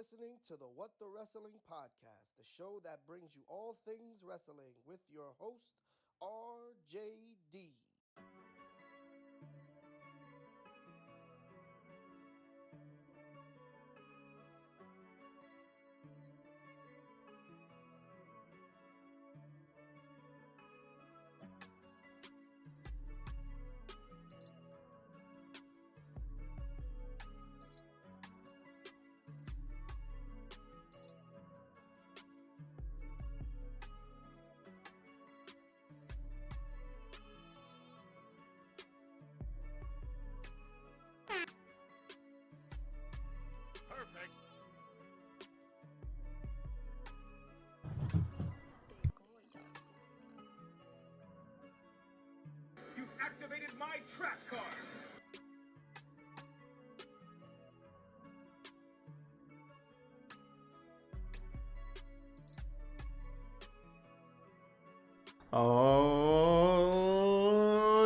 listening to the What the Wrestling Podcast, the show that brings you all things wrestling with your host, RJD. Perfect. You've activated my trap card. Oh,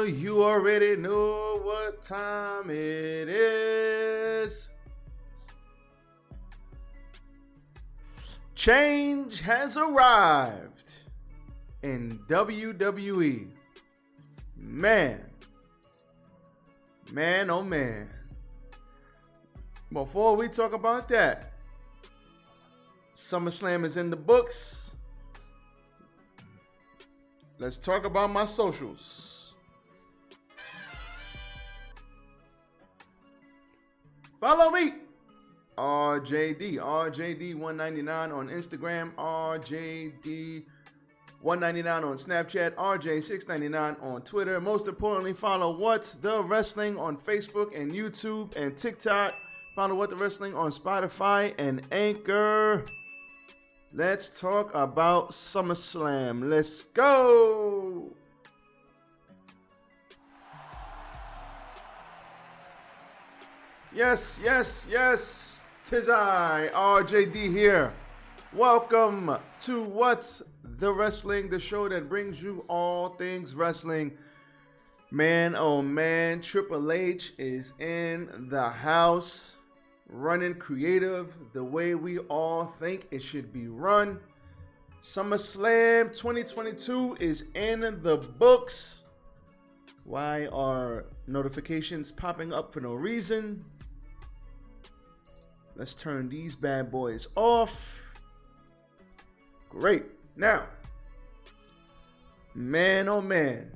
you already know what time it is. Change has arrived in WWE. Man, oh man. Before we talk about that, SummerSlam is in the books. Let's talk about my socials. Follow me, RJD199 on Instagram, RJD199 on Snapchat, RJ699 on Twitter. Most importantly, follow What the Wrestling on Facebook and YouTube and TikTok. Follow What the Wrestling on Spotify and Anchor. Let's talk about SummerSlam. Let's go. Yes. Tis I, RJD here. Welcome to What the Wrestling, the show that brings you all things wrestling. Man, oh man, Triple H is in the house. Running creative the way we all think it should be run. SummerSlam 2022 is in the books. Why are notifications popping up for no reason? Let's turn these bad boys off. Great. Now, man, oh man.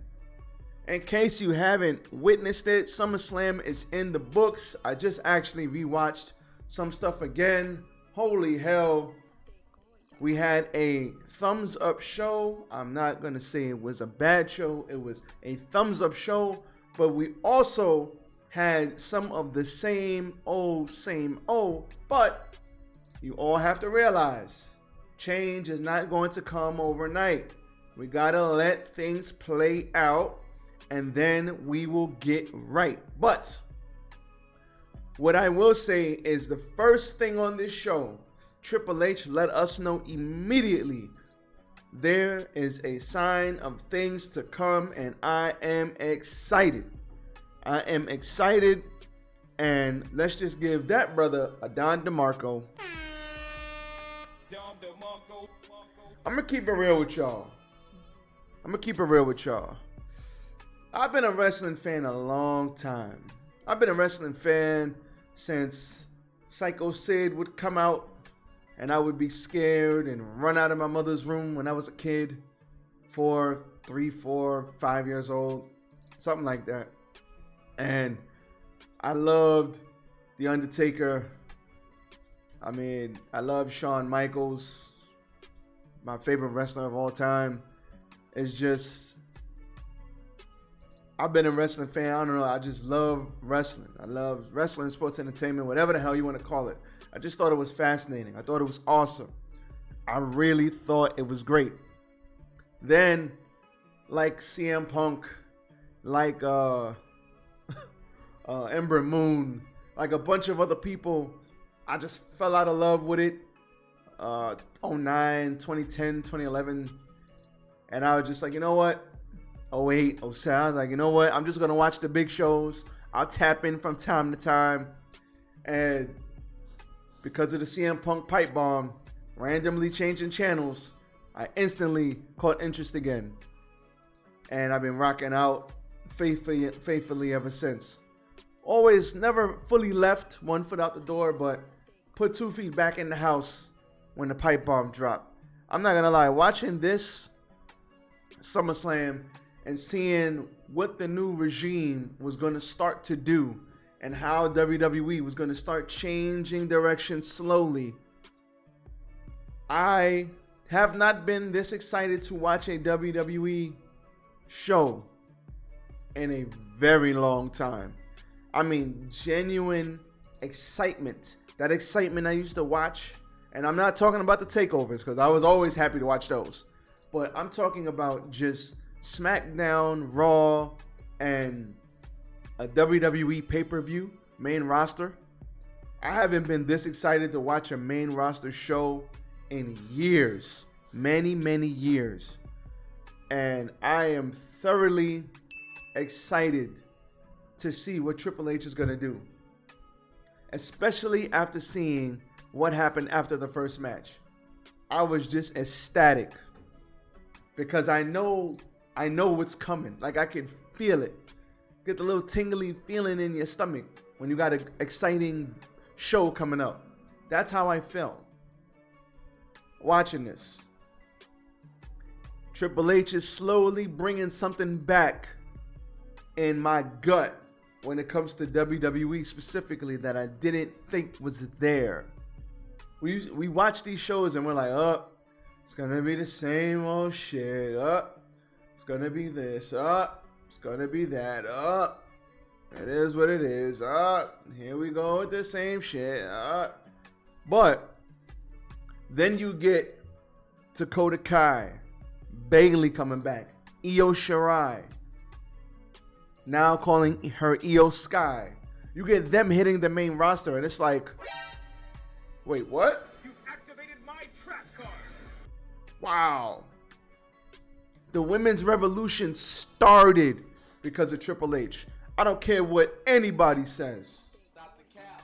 In case you haven't witnessed it, SummerSlam is in the books. I just actually rewatched some stuff again. Holy hell. We had a thumbs up show. I'm not going to say it was a bad show. It was a thumbs up show. But we also had some of the same old. But you all have to realize, change is not going to come overnight. We got to let things play out. And then we will get right. But what I will say is the first thing on this show, Triple H let us know immediately there is a sign of things to come, and I am excited. And let's just give that brother a Don DeMarco. I'm going to keep it real with y'all. I've been a wrestling fan a long time. I've been a wrestling fan since Psycho Sid would come out and I would be scared and run out of my mother's room when I was a kid, 4, 3, 4, 5 years old, something like that. And I loved The Undertaker. I mean, I love Shawn Michaels. My favorite wrestler of all time. It's just, I've been a wrestling fan. I don't know. I just love wrestling. I love wrestling, sports entertainment, whatever the hell you want to call it. I just thought it was fascinating. I thought it was awesome. I really thought it was great. Then, like CM Punk, like Ember Moon, like a bunch of other people, I just fell out of love with it. 09, 2010, 2011. And I was just like, you know what? 08, 07, I was like, you know what? I'm just going to watch the big shows. I'll tap in from time to time. And because of the CM Punk pipe bomb, randomly changing channels, I instantly caught interest again. And I've been rocking out faithfully ever since. Always never fully left, 1 foot out the door, but put 2 feet back in the house when the pipe bomb dropped. I'm not gonna lie, watching this SummerSlam and seeing what the new regime was gonna start to do and how WWE was gonna start changing direction slowly, I have not been this excited to watch a WWE show in a very long time. I mean, genuine excitement. That excitement I used to watch, and I'm not talking about the takeovers because I was always happy to watch those, but I'm talking about just SmackDown, Raw, and a WWE pay-per-view, main roster. I haven't been this excited to watch a main roster show in years. Many, many years. And I am thoroughly excited to see what Triple H is going to do. Especially after seeing what happened after the first match. I was just ecstatic. Because I know what's coming. Like, I can feel it. Get the little tingly feeling in your stomach when you got an exciting show coming up. That's how I felt watching this. Triple H is slowly bringing something back in my gut when it comes to WWE specifically that I didn't think was there. We watch these shows and we're like, oh, it's going to be the same old shit. It's going to be this. It's going to be that. It is what it is. Here we go with the same shit. But then you get Dakota Kai, Bayley coming back, Io Shirai, now calling her Io Sky. You get them hitting the main roster, and it's like, wait, what? You activated my trap card. Wow. The women's revolution started because of Triple H. I don't care what anybody says. Stop the cap.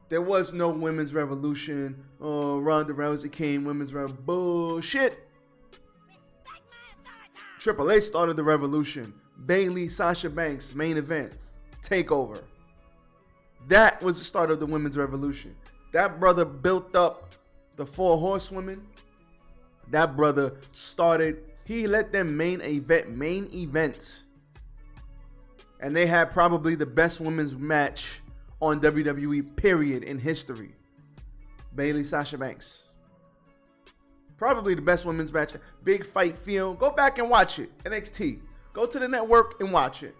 There was no women's revolution. Oh, Ronda Rousey came, women's revolution. Bullshit. Triple H started the revolution. Bayley, Sasha Banks, main event, takeover. That was the start of the women's revolution. That brother built up the 4 horsewomen. That brother started, he let them main event. And they had probably the best women's match on WWE period in history. Bayley, Sasha Banks. Probably the best women's match. Big fight feel. Go back and watch it. NXT. Go to the network and watch it.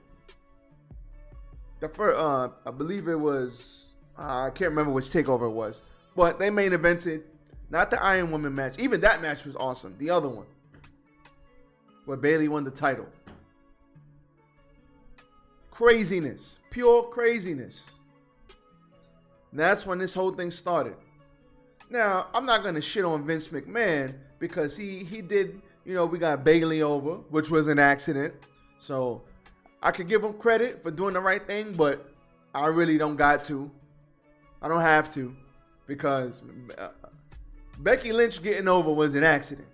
The first, I believe it was, I can't remember which takeover it was, but they main evented, not the Iron Woman match. Even that match was awesome. The other one, where Bayley won the title. Craziness, pure craziness. And that's when this whole thing started. Now, I'm not going to shit on Vince McMahon because he did, you know, we got Bayley over, which was an accident. So I could give him credit for doing the right thing, but I really don't got to. I don't have to because Becky Lynch getting over was an accident.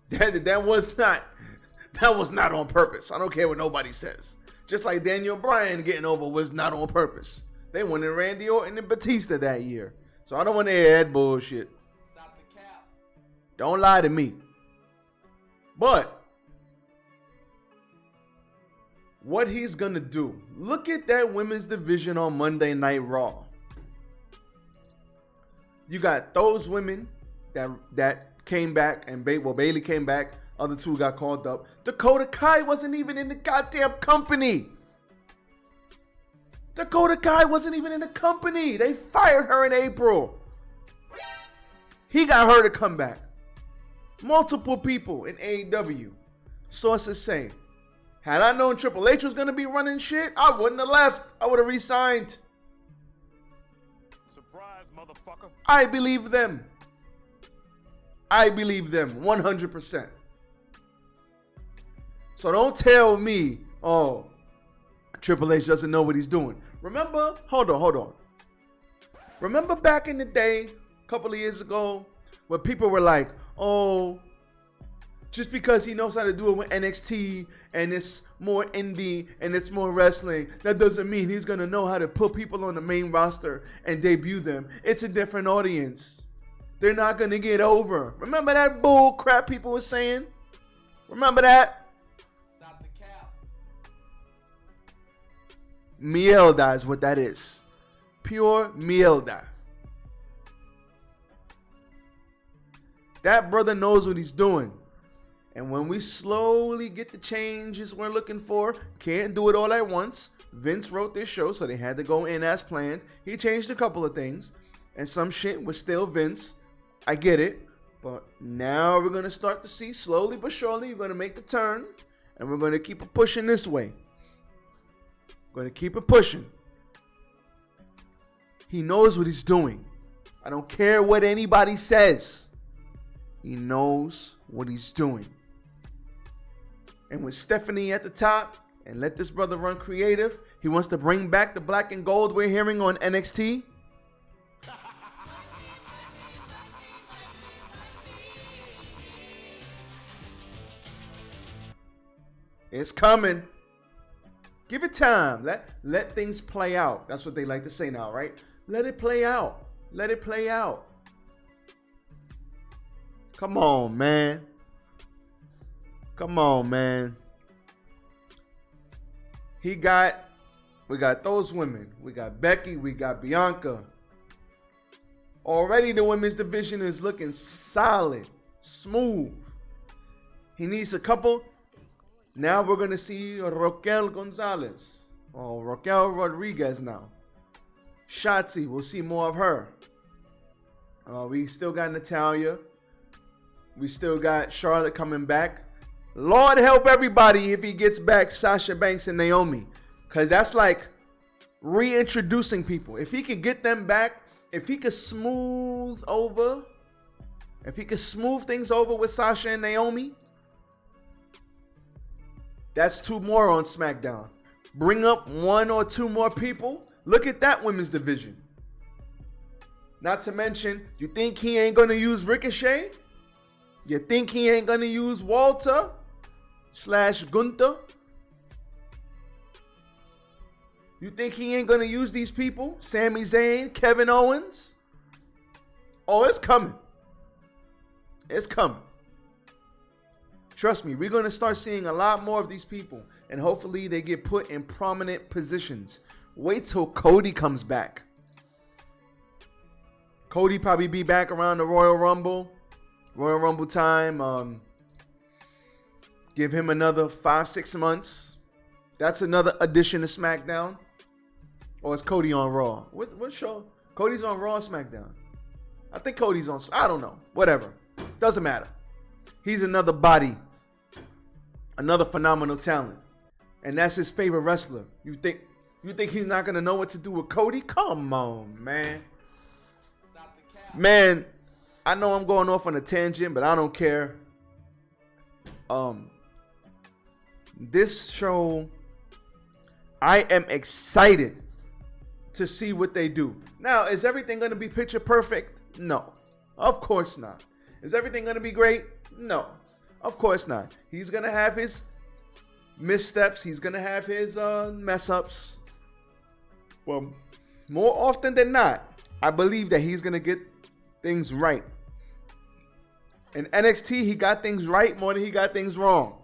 That was not on purpose. I don't care what nobody says. Just like Daniel Bryan getting over was not on purpose. They wanted Randy Orton and Batista that year. So I don't want to hear that bullshit. Stop the cap. Don't lie to me. But what he's going to do, look at that women's division on Monday Night Raw. You got those women that came back, and Bayley came back. Other two got called up. Dakota Kai wasn't even in the goddamn company. Dakota Kai wasn't even in the company. They fired her in April. He got her to come back. Multiple people in AEW. Sources say, had I known Triple H was going to be running shit, I wouldn't have left. I would have resigned. Surprise, motherfucker. I believe them. I believe them 100%. So don't tell me, oh, Triple H doesn't know what he's doing. Remember, hold on. Remember back in the day, a couple of years ago, where people were like, oh, just because he knows how to do it with NXT and it's more indie and it's more wrestling, that doesn't mean he's going to know how to put people on the main roster and debut them. It's a different audience. They're not going to get over. Remember that bull crap people were saying? Remember that? Stop the cap. Mierda is what that is. Pure mierda. That brother knows what he's doing. And when we slowly get the changes we're looking for, can't do it all at once. Vince wrote this show, so they had to go in as planned. He changed a couple of things, and some shit was still Vince. I get it. But now we're going to start to see, slowly but surely, we're going to make the turn, and we're going to keep it pushing this way. We're going to keep it pushing. He knows what he's doing. I don't care what anybody says. He knows what he's doing. And with Stephanie at the top, and let this brother run creative, he wants to bring back the black and gold we're hearing on NXT. It's coming. Give it time. Let things play out. That's what they like to say now, right? Let it play out. Let it play out. Come on, man. Come on, man. We got those women. We got Becky. We got Bianca. Already the women's division is looking solid, smooth. He needs a couple. Now we're going to see Raquel Gonzalez. Or Raquel Rodriguez now. Shotzi, we'll see more of her. We still got Natalya. We still got Charlotte coming back. Lord help everybody if he gets back Sasha Banks and Naomi. Because that's like reintroducing people. If he can get them back, if he could smooth things over with Sasha and Naomi, that's 2 more on SmackDown. Bring up 1 or 2 more people. Look at that women's division. Not to mention, you think he ain't going to use Ricochet? You think he ain't going to use Walter / Gunther? You think he ain't going to use these people? Sami Zayn, Kevin Owens? Oh, it's coming. It's coming. Trust me, we're going to start seeing a lot more of these people. And hopefully they get put in prominent positions. Wait till Cody comes back. Cody probably be back around the Royal Rumble time. Give him another 5-6 months. That's another addition to SmackDown. Or is Cody on Raw? What show? Cody's on Raw or SmackDown? I think Cody's on. I don't know. Whatever. Doesn't matter. He's another body. Another phenomenal talent. And that's his favorite wrestler. You think he's not going to know what to do with Cody? Come on, man. Man, I know I'm going off on a tangent, but I don't care. This show, I am excited to see what they do. Now, is everything going to be picture perfect? No. Of course not. Is everything going to be great? No. Of course not. He's going to have his missteps. He's going to have his mess ups. Well, more often than not, I believe that he's going to get things right. In NXT, he got things right more than he got things wrong.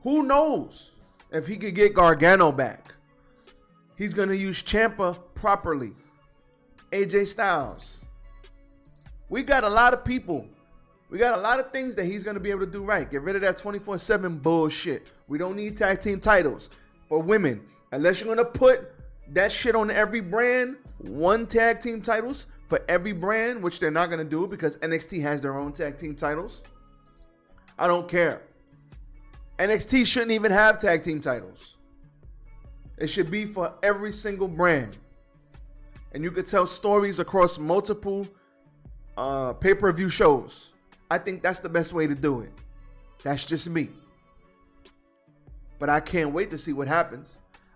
Who knows if he could get Gargano back? He's going to use Ciampa properly. AJ Styles. We got a lot of people. We got a lot of things that he's going to be able to do right. Get rid of that 24/7 bullshit. We don't need tag team titles for women. Unless you're going to put that shit on every brand, 1 tag team titles for every brand, which they're not going to do because NXT has their own tag team titles. I don't care. NXT shouldn't even have tag team titles. It should be for every single brand. And you could tell stories across multiple pay-per-view shows. I think that's the best way to do it. That's just me. But I can't wait to see what happens.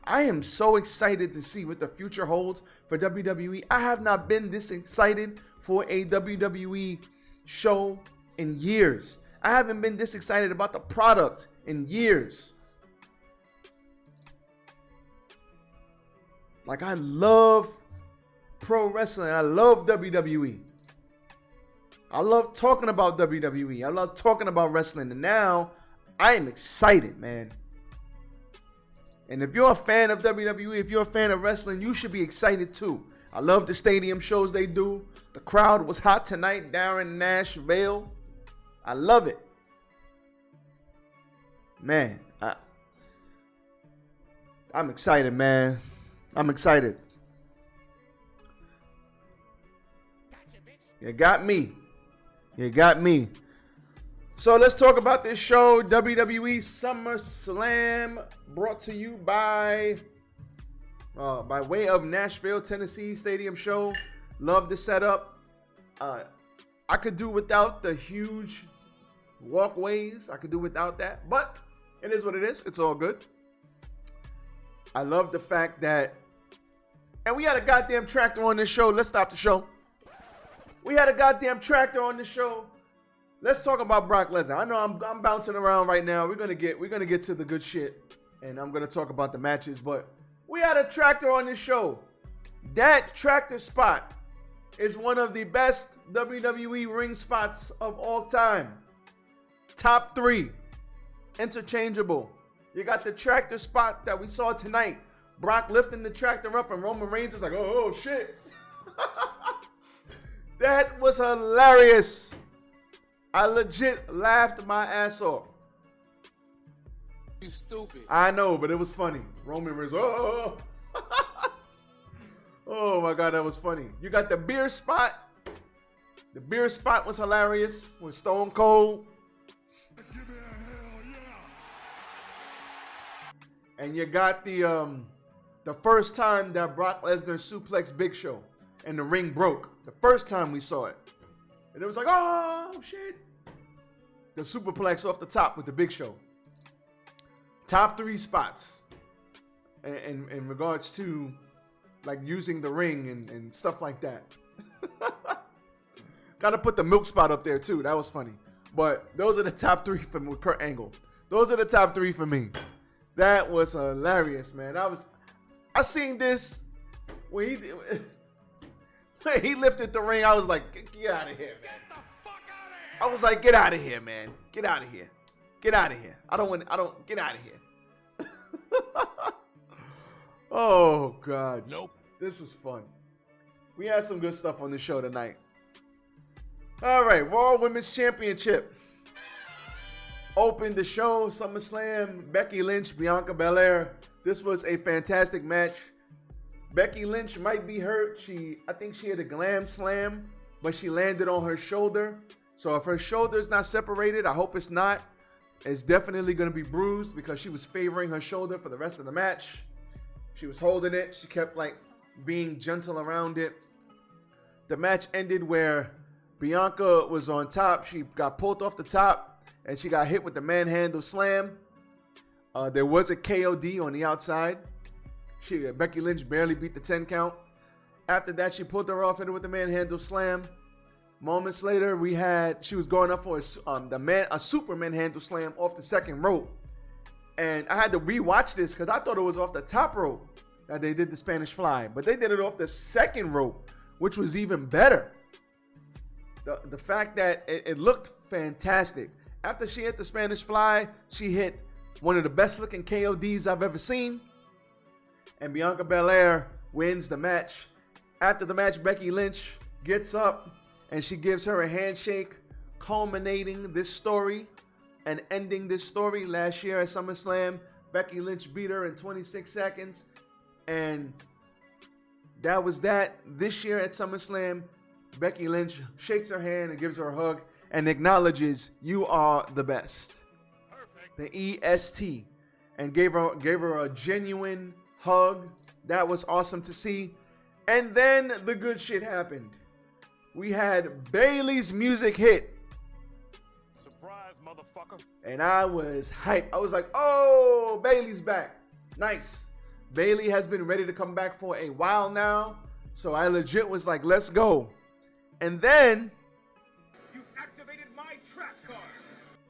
I am so excited to see what the future holds for WWE. I have not been this excited for a WWE show in years. I haven't been this excited about the product in years. Like, I love pro wrestling. I love WWE. I love talking about WWE. I love talking about wrestling. And now I am excited, man. And if you're a fan of WWE, if you're a fan of wrestling, you should be excited too. I love the stadium shows they do. The crowd was hot tonight down in Nashville. I love it. Man, I'm excited, man. I'm excited. You got me. You got me. So let's talk about this show, WWE SummerSlam, brought to you by way of Nashville, Tennessee Stadium show. Love the setup. I could do without the huge walkways. I could do without that, but it is what it is. It's all good. I love the fact that, and we had a goddamn tractor on this show. Let's stop the show. We had a goddamn tractor on the show. Let's talk about Brock Lesnar. I know I'm bouncing around right now. We're gonna get to the good shit, and I'm gonna talk about the matches. But we had a tractor on this show. That tractor spot is one of the best WWE ring spots of all time. Top 3, interchangeable. You got the tractor spot that we saw tonight. Brock lifting the tractor up, and Roman Reigns is like, oh shit. That was hilarious. I legit laughed my ass off. You stupid. I know, but it was funny. Roman Reigns, oh. Oh my God, that was funny. You got the beer spot. The beer spot was hilarious with Stone Cold. Give me a hell yeah. And you got the first time that Brock Lesnar suplexed Big Show and the ring broke. The first time we saw it. And it was like, oh, shit. The superplex off the top with the Big Show. Top 3 spots. In regards to, like, using the ring and stuff like that. Got to put the milk spot up there, too. That was funny. But those are the top 3 for me with Kurt Angle. Those are the top 3 for me. That was hilarious, man. I seen this when he lifted the ring. I was like, get out of here, man. Get the fuck out of here. I was like, get out of here, man. Get out of here. Get out of here. Get out of here. Oh, God. Nope. This was fun. We had some good stuff on the show tonight. All right, Raw Women's Championship. Opened the show, SummerSlam, Becky Lynch, Bianca Belair. This was a fantastic match. Becky Lynch might be hurt. I think she had a glam slam, but she landed on her shoulder. So if her shoulder's not separated, I hope it's not. It's definitely going to be bruised because she was favoring her shoulder for the rest of the match. She was holding it. She kept like being gentle around it. The match ended where Bianca was on top. She got pulled off the top and she got hit with the manhandle slam. There was a KOD on the outside. Becky Lynch barely beat the 10 count. After that, she pulled her off, hit her with the manhandle slam. Moments later, she was going up for a super manhandle slam off the second rope. And I had to rewatch this because I thought it was off the top rope that they did the Spanish Fly. But they did it off the second rope, which was even better. The fact that it looked fantastic. After she hit the Spanish Fly, she hit one of the best looking KODs I've ever seen. And Bianca Belair wins the match. After the match, Becky Lynch gets up and she gives her a handshake, culminating this story and ending this story. Last year at SummerSlam, Becky Lynch beat her in 26 seconds. And that was that. This year at SummerSlam, Becky Lynch shakes her hand and gives her a hug and acknowledges, "You are the best." The EST. And gave her a genuine hug. That was awesome to see. And then the good shit happened. We had Bayley's music hit. Surprise, motherfucker. And I was hyped. I was like, oh, Bayley's back. Nice. Bayley has been ready to come back for a while now. So I legit was like, let's go. And then You activated my trap card.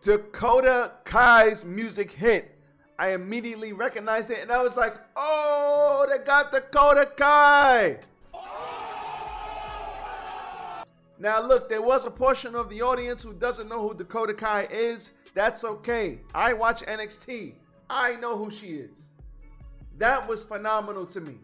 Dakota Kai's music hit. I immediately recognized it and I was like, oh, they got Dakota Kai. Now look, there was a portion of the audience who doesn't know who Dakota Kai is. That's okay. I watch NXT. I know who she is. That was phenomenal to me.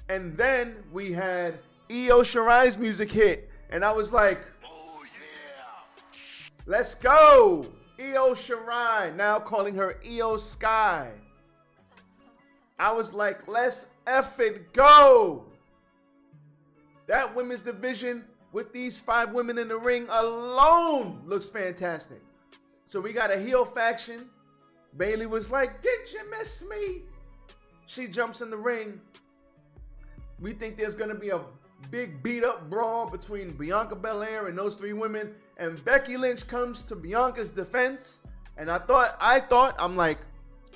And then we had Io Shirai's music hit. And I was like, oh yeah, let's go. Io Shirai, now calling her Io Sky. I was like, let's effing go. That women's division with these 5 women in the ring alone looks fantastic. So we got a heel faction. Bayley was like, did you miss me? She jumps in the ring. We think there's going to be a big beat-up brawl between Bianca Belair and those 3 women. And Becky Lynch comes to Bianca's defense. And I thought, I'm like,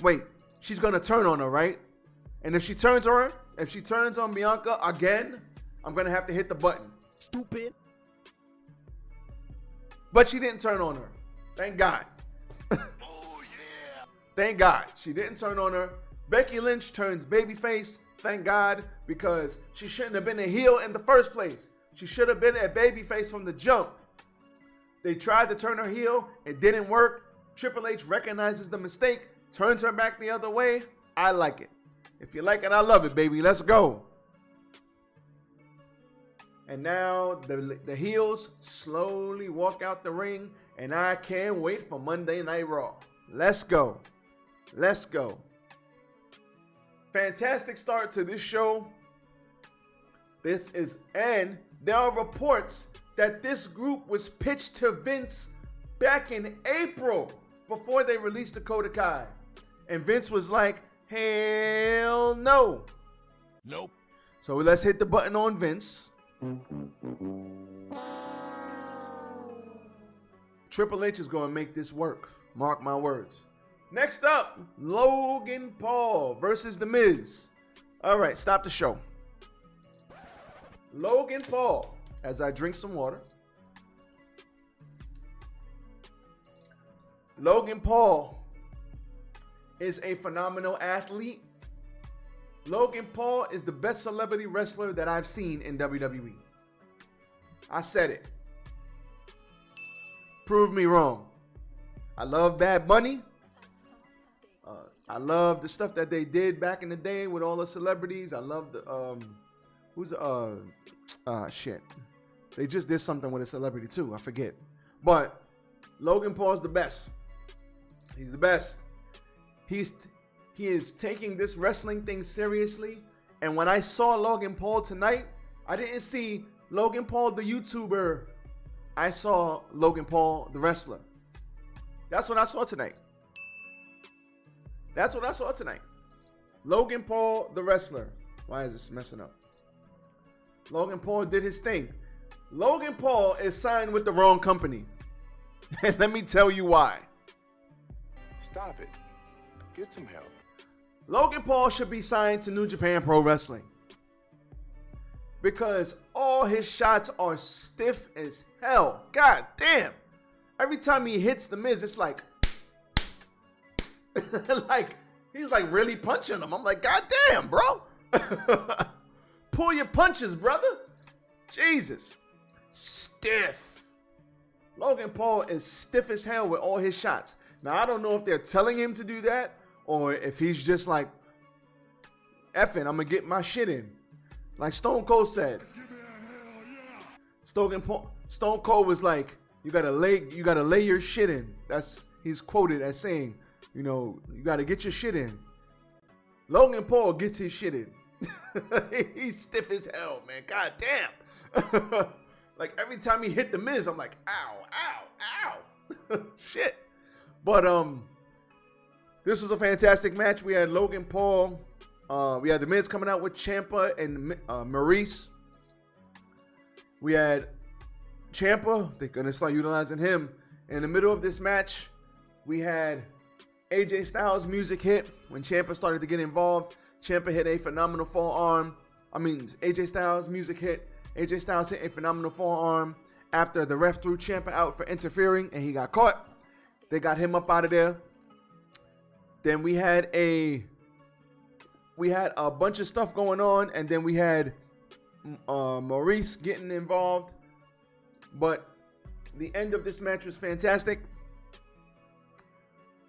wait, she's going to turn on her, right? And if she turns on Bianca again, I'm going to have to hit the button. Stupid. But she didn't turn on her. Thank God. Oh, yeah. Thank God. She didn't turn on her. Becky Lynch turns babyface. Thank God. Because she shouldn't have been a heel in the first place. She should have been a babyface from the jump. They tried to turn her heel. It didn't work. Triple H recognizes the mistake. Turns her back the other way. I like it. If you like it, I love it, baby. Let's go. And now the heels slowly walk out the ring. And I can't wait for Monday Night Raw. Let's go. Let's go. Fantastic start to this show. And there are reports that this group was pitched to Vince back in April before they released Dakota Kai. And Vince was like, hell no. Nope. So let's hit the button on Vince. Triple H is going to make this work. Mark my words. Next up, Logan Paul versus The Miz. All right, stop the show. Logan Paul, as I drink some water. Logan Paul is a phenomenal athlete. Logan Paul is the best celebrity wrestler that I've seen in WWE. I said it. Prove me wrong. I love Bad Bunny. I love the stuff that they did back in the day with all the celebrities. I love the shit. They just did something with a celebrity too. I forget. But Logan Paul's the best. He's the best. He is taking this wrestling thing seriously. And when I saw Logan Paul tonight, I didn't see Logan Paul the YouTuber. I saw Logan Paul the wrestler. That's what I saw tonight. That's what I saw tonight. Logan Paul the wrestler. Why is this messing up? Logan Paul did his thing. Logan Paul is signed with the wrong company. And let me tell you why. Stop it. Get some help. Logan Paul should be signed to New Japan Pro Wrestling. Because all his shots are stiff as hell. God damn. Every time he hits the Miz, it's like, like, he's like really punching him. I'm like, God damn, bro. Pull your punches, brother. Jesus. Stiff. Logan Paul is stiff as hell with all his shots. Now, I don't know if they're telling him to do that or if he's just like, effing, I'm going to get my shit in. Like Stone Cold said. Stone Cold was like, you gotta lay your shit in. He's quoted as saying, you know, you gotta get your shit in. Logan Paul gets his shit in. He's stiff as hell, man. God damn. Like every time he hit the Miz, I'm like, ow, ow, ow. Shit. But this was a fantastic match. We had Logan Paul. We had the Miz coming out with Ciampa and Maurice. We had Ciampa. They're going to start utilizing him. In the middle of this match, we had AJ Styles' music hit when Ciampa started to get involved. Ciampa hit a phenomenal forearm. AJ Styles' music hit. AJ Styles hit a phenomenal forearm after the ref threw Ciampa out for interfering, and he got caught. They got him up out of there. Then we had a bunch of stuff going on, and then we had Maurice getting involved. But the end of this match was fantastic.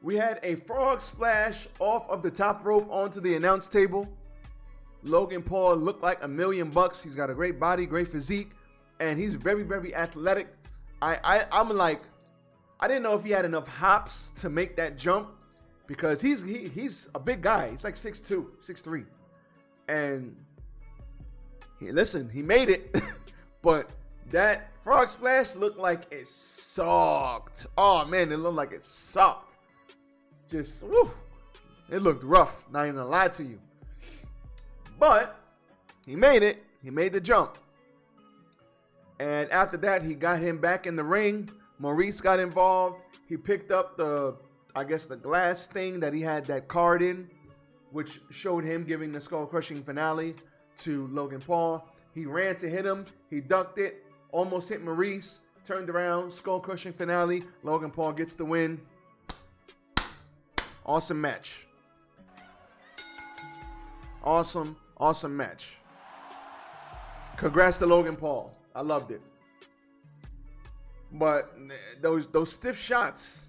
We had a frog splash off of the top rope onto the announce table. Logan Paul looked like $1,000,000. He's got a great body, great physique, and he's very, very athletic. I'm like, I didn't know if he had enough hops to make that jump, because he's a big guy. He's like 6'2", 6'3", and he made it. But that frog splash looked like it sucked. Oh man, it looked like it sucked. Just, woo, it looked rough, not even gonna lie to you. But he made it. He made the jump. And after that, he got him back in the ring. Maurice got involved. He picked up the glass thing that he had that card in, which showed him giving the skull-crushing finale to Logan Paul. He ran to hit him. He ducked it. Almost hit Maurice. Turned around. Skull-crushing finale. Logan Paul gets the win. Awesome match. Awesome match. Congrats to Logan Paul. I loved it. But those stiff shots,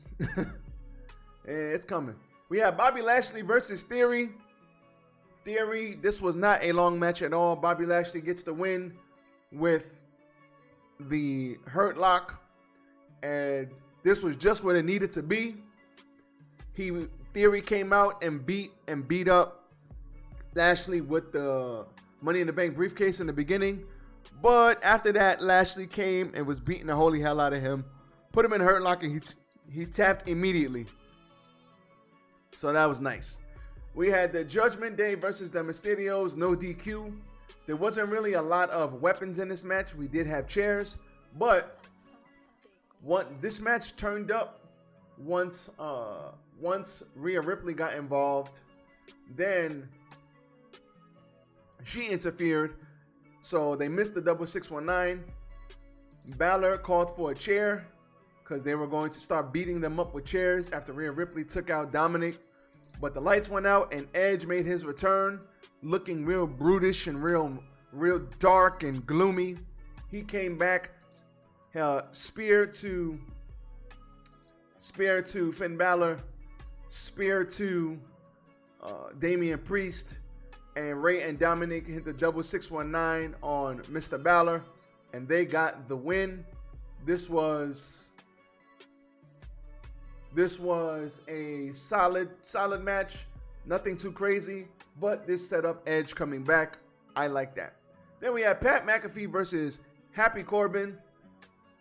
it's coming. We have Bobby Lashley versus Theory. Theory, this was not a long match at all. Bobby Lashley gets the win with the Hurt Lock, and this was just what it needed to be. Theory came out and beat up Lashley with the Money in the Bank briefcase in the beginning. But after that, Lashley came and was beating the holy hell out of him. Put him in Hurt Lock, and he tapped immediately. So that was nice. We had the Judgment Day versus the Mysterios, no DQ. There wasn't really a lot of weapons in this match. We did have chairs. But this match turned up once Rhea Ripley got involved. Then she interfered, so they missed the double 619. Balor called for a chair because they were going to start beating them up with chairs after Rhea Ripley took out Dominic. But the lights went out and Edge made his return, looking real brutish and real dark and gloomy. He came back, spear to Finn Balor, spear to Damian Priest, and Ray and Dominic hit the double 619 on Mr. Balor, and they got the win. This was a solid match. Nothing too crazy, but this set up Edge coming back. I like that. Then we had Pat McAfee versus Happy Corbin.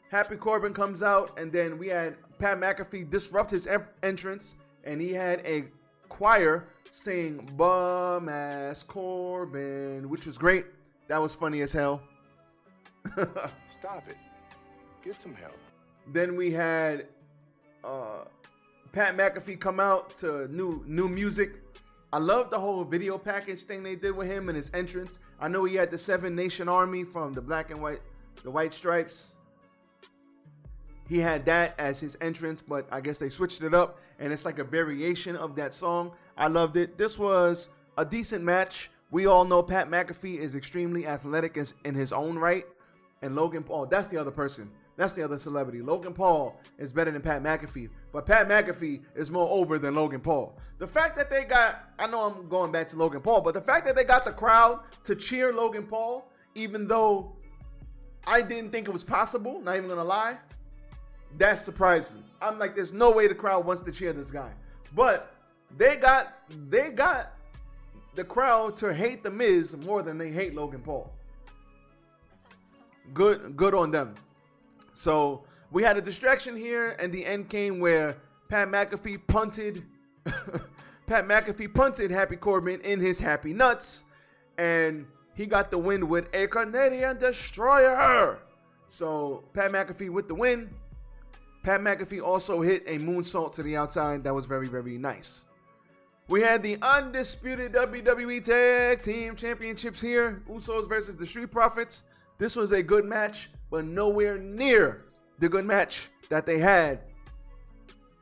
Happy Corbin comes out, and then we had Pat McAfee disrupt his entrance, and he had a choir sing Bum Ass Corbin, which was great. That was funny as hell. Stop it. Get some help. Then we had Pat McAfee come out to new music. I love the whole video package thing they did with him and his entrance. I know he had the 7 Nation Army from the black and white, the white stripes. He had that as his entrance, but I guess they switched it up, and it's like a variation of that song. I loved it. This was a decent match. We all know Pat McAfee is extremely athletic in his own right, and Logan Paul, that's the other person. That's the other celebrity. Logan Paul is better than Pat McAfee, but Pat McAfee is more over than Logan Paul. The fact that they got, I know I'm going back to Logan Paul, but the fact that they got the crowd to cheer Logan Paul, even though I didn't think it was possible, not even gonna lie, that surprised me. I'm like, there's no way the crowd wants to cheer this guy. But they got the crowd to hate The Miz more than they hate Logan Paul. Good on them. So we had a distraction here, and the end came where Pat McAfee punted Happy Corbin in his happy nuts, and he got the win with a Canadian Destroyer. So Pat McAfee with the win. Pat McAfee also hit a moonsault to the outside. That was very, very nice. We had the undisputed WWE Tag Team Championships here. Usos versus the Street Profits. This was a good match, but nowhere near the good match that they had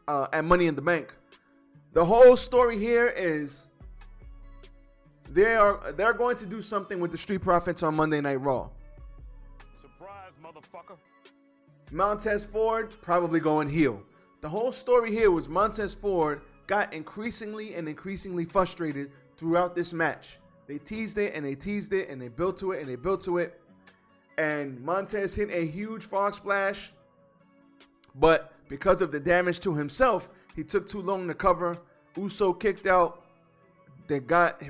at Money in the Bank. The whole story here is they're going to do something with the Street Profits on Monday Night Raw. Surprise, motherfucker. Montez Ford probably going heel. The whole story here was Montez Ford got increasingly frustrated throughout this match. They teased it and they teased it and they built to it and they built to it. And Montez hit a huge frog splash. But because of the damage to himself, he took too long to cover. Uso kicked out. They got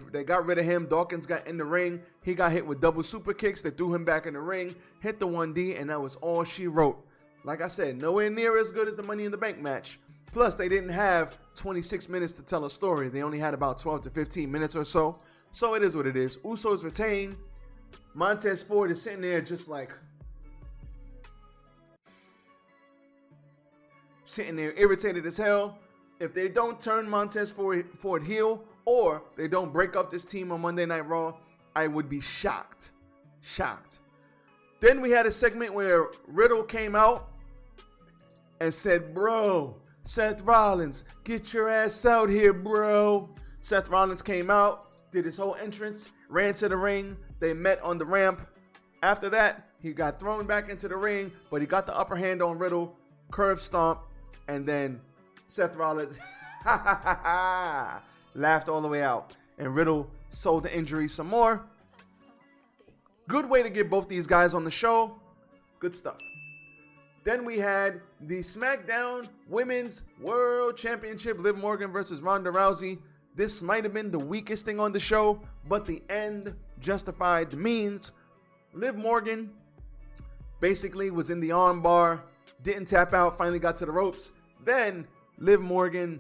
rid of him. Dawkins got in the ring. He got hit with double super kicks that threw him back in the ring. Hit the 1D, and that was all she wrote. Like I said, nowhere near as good as the Money in the Bank match. Plus, they didn't have 26 minutes to tell a story. They only had about 12 to 15 minutes or so. So it is what it is. Usos retain. Montez Ford is sitting there just like... sitting there irritated as hell. If they don't turn Montez Ford heel, or they don't break up this team on Monday Night Raw, I would be shocked. Shocked. Then we had a segment where Riddle came out and said, bro, Seth Rollins, get your ass out here, bro. Seth Rollins came out, did his whole entrance, ran to the ring. They met on the ramp. After that, he got thrown back into the ring, but he got the upper hand on Riddle, curb stomp, and then Seth Rollins laughed all the way out. And Riddle sold the injury some more. Good way to get both these guys on the show. Good stuff. Then we had the SmackDown Women's World Championship. Liv Morgan versus Ronda Rousey. This might have been the weakest thing on the show, but the end justified the means. Liv Morgan basically was in the arm bar, didn't tap out, finally got to the ropes. Then Liv Morgan,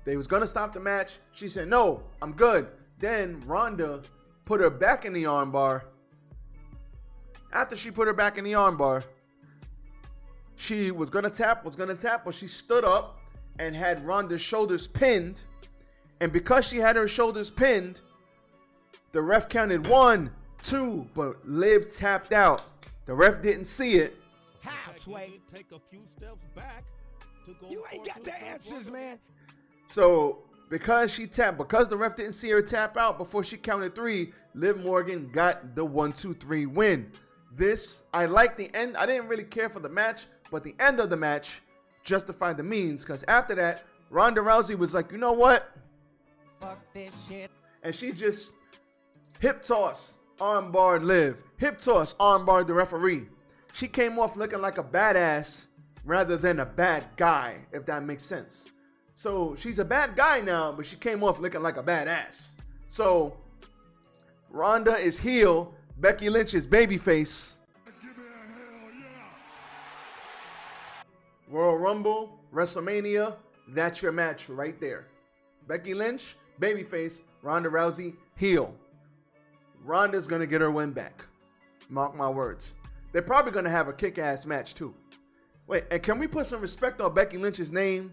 they was going to stop the match. She said, no, I'm good. Then Ronda put her back in the arm bar. After she put her back in the arm bar, she was going to tap, but she stood up and had Ronda's shoulders pinned. And because she had her shoulders pinned, the ref counted 1, 2, but Liv tapped out. The ref didn't see it. Halfway. Take a few steps back to go. You ain't got the answers, man. So because she tapped, because the ref didn't see her tap out before she counted 3, Liv Morgan got the 1, 2, 3 win. This, I like the end. I didn't really care for the match, but the end of the match justified the means, because after that, Ronda Rousey was like, you know what? Fuck this shit. And she just hip toss, arm barred Liv. Hip toss, arm barred the referee. She came off looking like a badass rather than a bad guy, if that makes sense. So she's a bad guy now, but she came off looking like a badass. So Ronda is heel. Becky Lynch is babyface. Royal Rumble, WrestleMania, that's your match right there. Becky Lynch, babyface. Ronda Rousey, heel. Ronda's going to get her win back. Mark my words. They're probably going to have a kick-ass match too. Wait, and can we put some respect on Becky Lynch's name?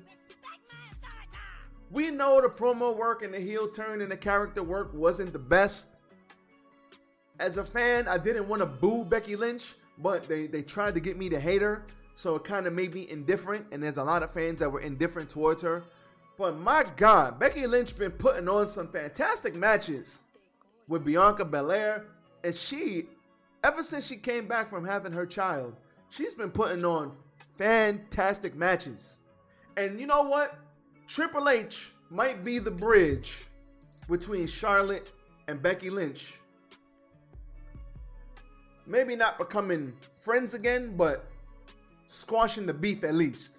We know the promo work and the heel turn and the character work wasn't the best. As a fan, I didn't want to boo Becky Lynch, but they tried to get me to hate her. So it kind of made me indifferent, and there's a lot of fans that were indifferent towards her. But my God, Becky Lynch been putting on some fantastic matches with Bianca Belair. And she, ever since she came back from having her child, she's been putting on fantastic matches. And you know what? Triple H might be the bridge between Charlotte and Becky Lynch. Maybe not becoming friends again, but squashing the beef at least.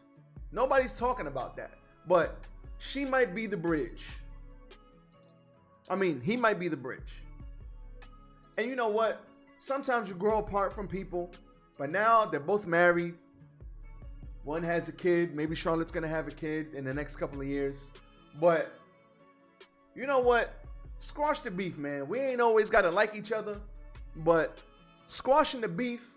Nobody's talking about that. But she might be the bridge. I mean, he might be the bridge. And you know what? Sometimes you grow apart from people. But now they're both married. One has a kid. Maybe Charlotte's going to have a kid in the next couple of years. But you know what? Squash the beef, man. We ain't always got to like each other. But squashing the beef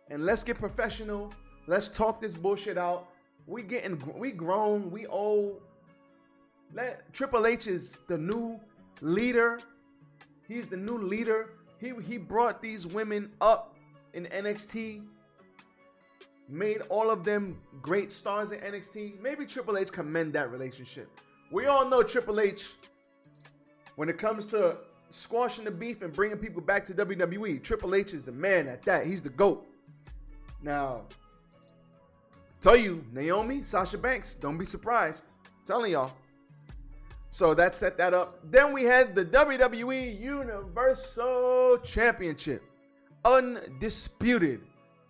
and let's get professional. Let's talk this bullshit out. we grown, we old. Triple H is the new leader. He's the new leader. He brought these women up in NXT. Made all of them great stars in NXT. Maybe Triple H can mend that relationship. We all know Triple H, when it comes to squashing the beef and bringing people back to WWE, Triple H is the man at that. He's the GOAT. Now, tell you, Naomi, Sasha Banks, don't be surprised. I'm telling y'all. So that set that up. Then we had the WWE Universal Championship. Undisputed.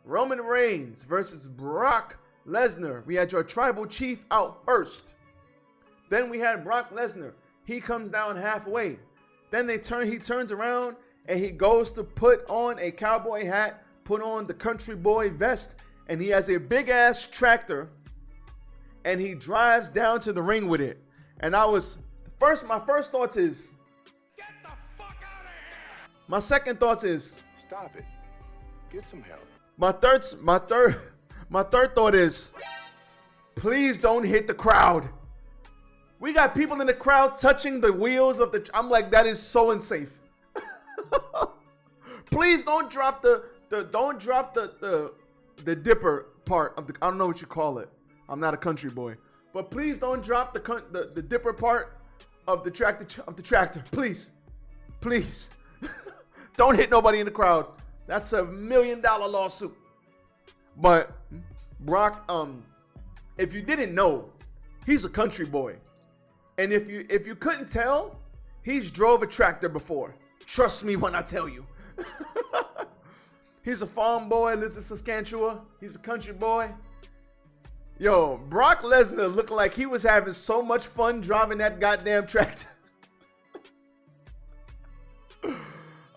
Roman Reigns versus Brock Lesnar. We had your tribal chief out first. Then we had Brock Lesnar. He comes down halfway. Then he turns around and he goes to put on a cowboy hat, put on the country boy vest, and he has a big ass tractor and he drives down to the ring with it. And my first thoughts is, Get the fuck out of here! my second thoughts is, Stop it. Get some help. my third thought is, please don't hit the crowd. We got people in the crowd touching the wheels of the. I'm like, that is so unsafe. Please don't drop the dipper part of the. I don't know what you call it. I'm not a country boy, but please don't drop the dipper part of the tractor. Please. Don't hit nobody in the crowd. That's $1 million lawsuit. But Brock, if you didn't know, he's a country boy. And if you couldn't tell, he's drove a tractor before. Trust me when I tell you. He's a farm boy, lives in Saskatchewan. He's a country boy. Yo, Brock Lesnar looked like he was having so much fun driving that goddamn tractor.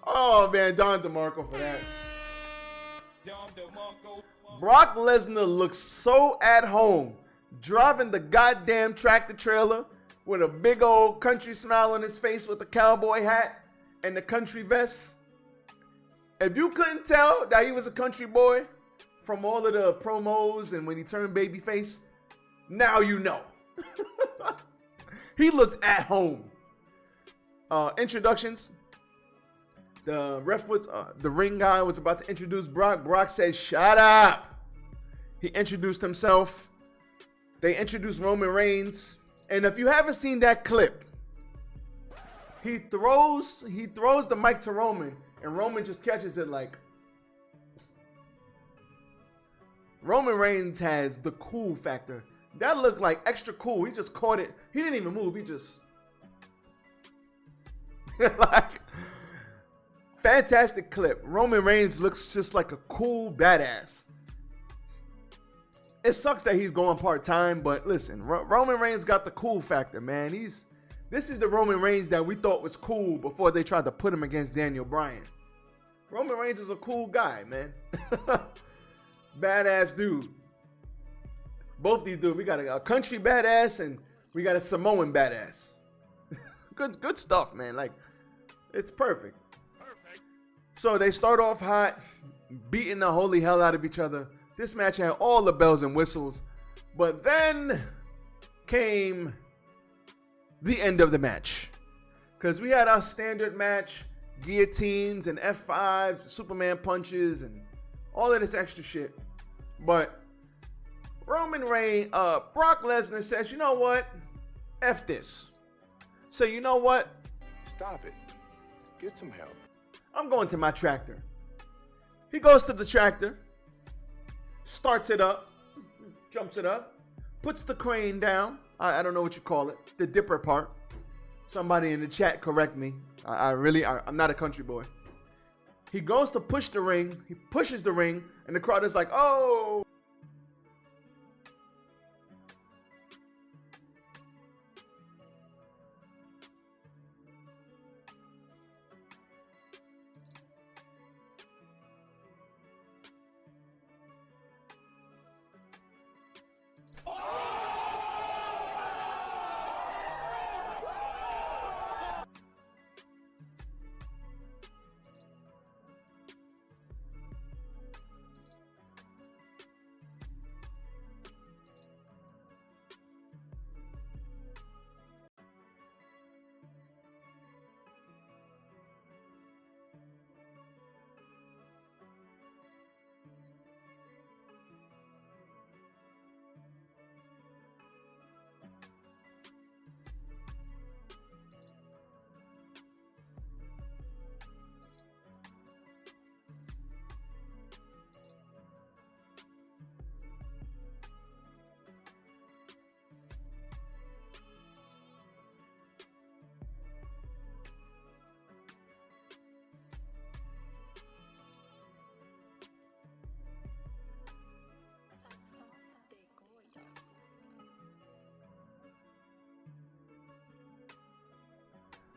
Oh man, Don DeMarco for that. Brock Lesnar looks so at home driving the goddamn tractor trailer with a big old country smile on his face with the cowboy hat and the country vest. If you couldn't tell that he was a country boy from all of the promos and when he turned babyface, now you know. He looked at home. Introductions. The ref was, the ring guy was about to introduce Brock. Brock said, shut up. He introduced himself. They introduced Roman Reigns. And if you haven't seen that clip, he throws the mic to Roman and Roman just catches it like. Roman Reigns has the cool factor. That looked like extra cool. He just caught it. He didn't even move. He just like fantastic clip. Roman Reigns looks just like a cool badass. It sucks that he's going part-time, but listen, Roman Reigns got the cool factor, man. This is the Roman Reigns that we thought was cool before they tried to put him against Daniel Bryan. Roman Reigns is a cool guy, man. Badass dude. Both these dudes, we got a country badass and we got a Samoan badass. Good stuff, man. Like, it's perfect. So they start off hot, beating the holy hell out of each other. This match had all the bells and whistles. But then came the end of the match. Because we had our standard match, guillotines and F5s, Superman punches, and all of this extra shit. But Brock Lesnar says, you know what? F this. So you know what? Stop it. Get some help. I'm going to my tractor. He goes to the tractor, starts it up, jumps it up, puts the crane down. I don't know what you call it. The dipper part. Somebody in the chat correct me. I'm not a country boy. He goes to push the ring. He pushes the ring, and the crowd is like, oh.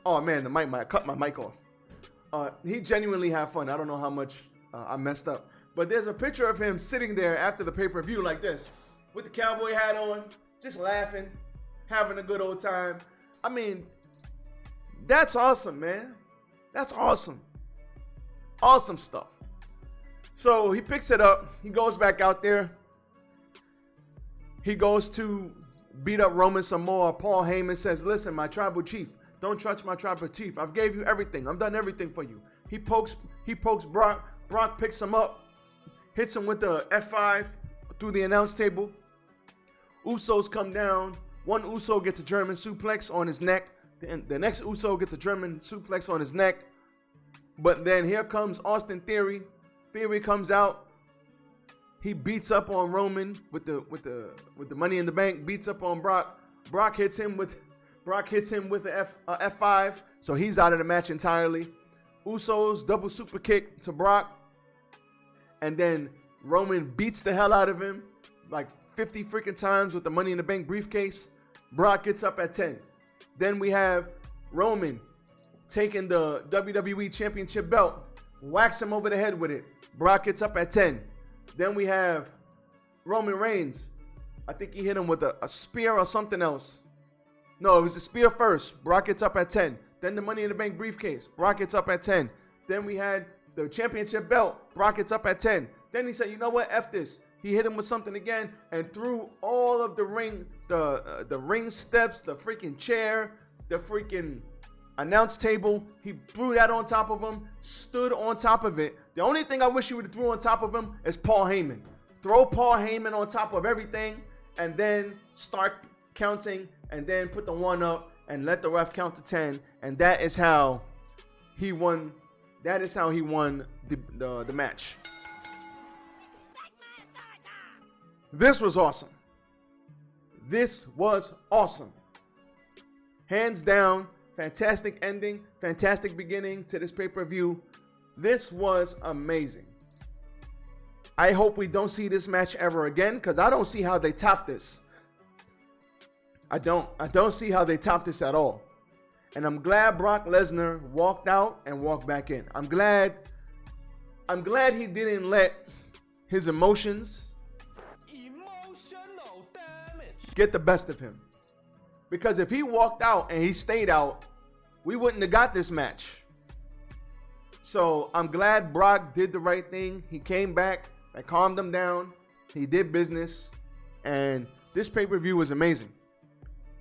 Oh man, the mic, I cut my mic off. He genuinely had fun. I don't know how much I messed up. But there's a picture of him sitting there after the pay-per-view like this, with the cowboy hat on, just laughing, having a good old time. I mean, that's awesome, man. That's awesome. Awesome stuff. So he picks it up. He goes back out there. He goes to beat up Roman some more. Paul Heyman says, listen, my tribal chief, don't touch my tribal chief. I've gave you everything. I've done everything for you. He pokes Brock. Brock picks him up, hits him with the F5 through the announce table. Usos come down. One Uso gets a German suplex on his neck. The next Uso gets a German suplex on his neck. But then here comes Austin Theory. Theory comes out. He beats up on Roman with the Money in the Bank. Beats up on Brock. Brock hits him with the F5. So he's out of the match entirely. Usos double super kick to Brock. And then Roman beats the hell out of him like 50 freaking times with the Money in the Bank briefcase. Brock gets up at 10. Then we have Roman taking the WWE Championship belt, whacks him over the head with it. Brock gets up at 10. Then we have Roman Reigns. I think he hit him with a spear or something else. No, it was a spear first. Brock gets up at 10. Then the Money in the Bank briefcase. Brock gets up at 10. Then we had the championship belt. Brock gets up at 10. Then he said, you know what? F this. He hit him with something again and threw all of the ring steps, the freaking chair, the freaking announce table. He threw that on top of him, stood on top of it. The only thing I wish he would have threw on top of him is Paul Heyman. Throw Paul Heyman on top of everything and then start counting and then put the 1 up and let the ref count to 10. And that is how he won. That is how he won the match. This was awesome. This was awesome. Hands down, fantastic ending, fantastic beginning to this pay-per-view. This was amazing. I hope we don't see this match ever again because I don't see how they top this. I don't see how they top this at all. And I'm glad Brock Lesnar walked out and walked back in. I'm glad he didn't let his emotional damage get the best of him. Because if he walked out and he stayed out, we wouldn't have got this match. So I'm glad Brock did the right thing. He came back, I calmed him down. He did business. And this pay-per-view was amazing.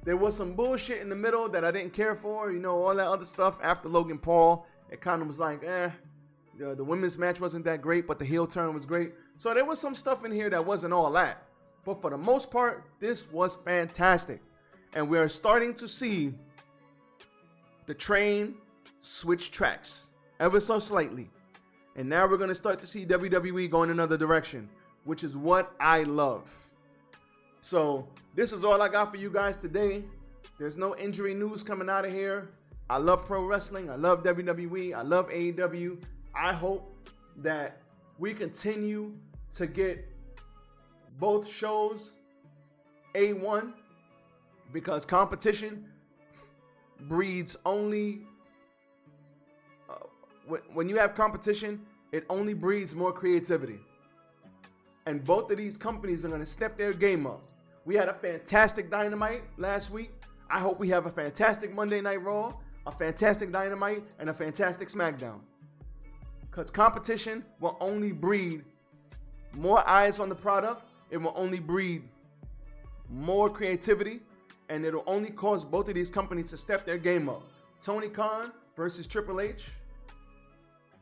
There was some bullshit in the middle that I didn't care for. You know, all that other stuff after Logan Paul. It kind of was like, the women's match wasn't that great, but the heel turn was great. So there was some stuff in here that wasn't all that. But for the most part, this was fantastic. And we're starting to see the train switch tracks ever so slightly. And now we're going to start to see WWE go in another direction, which is what I love. So this is all I got for you guys today. There's no injury news coming out of here. I love pro wrestling. I love WWE. I love AEW. I hope that we continue to get both shows A1 because competition breeds only when you have competition, it only breeds more creativity. And both of these companies are going to step their game up. We had a fantastic Dynamite last week. I hope we have a fantastic Monday Night Raw, a fantastic Dynamite, and a fantastic SmackDown. Because competition will only breed more eyes on the product. It will only breed more creativity. And it'll only cause both of these companies to step their game up. Tony Khan versus Triple H.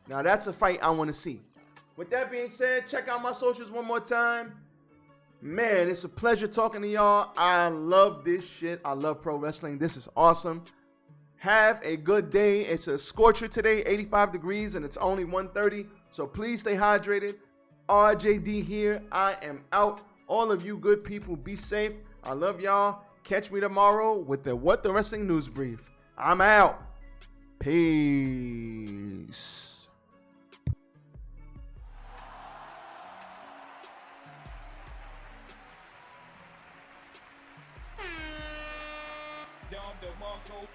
Now that's a fight I want to see. With that being said, check out my socials one more time. Man, it's a pleasure talking to y'all. I love this shit. I love pro wrestling. This is awesome. Have a good day. It's a scorcher today, 85 degrees, and it's only 1:30. So please stay hydrated. RJD here. I am out. All of you good people, be safe. I love y'all. Catch me tomorrow with the What the Wrestling News Brief. I'm out. Peace. Dom DeMarco.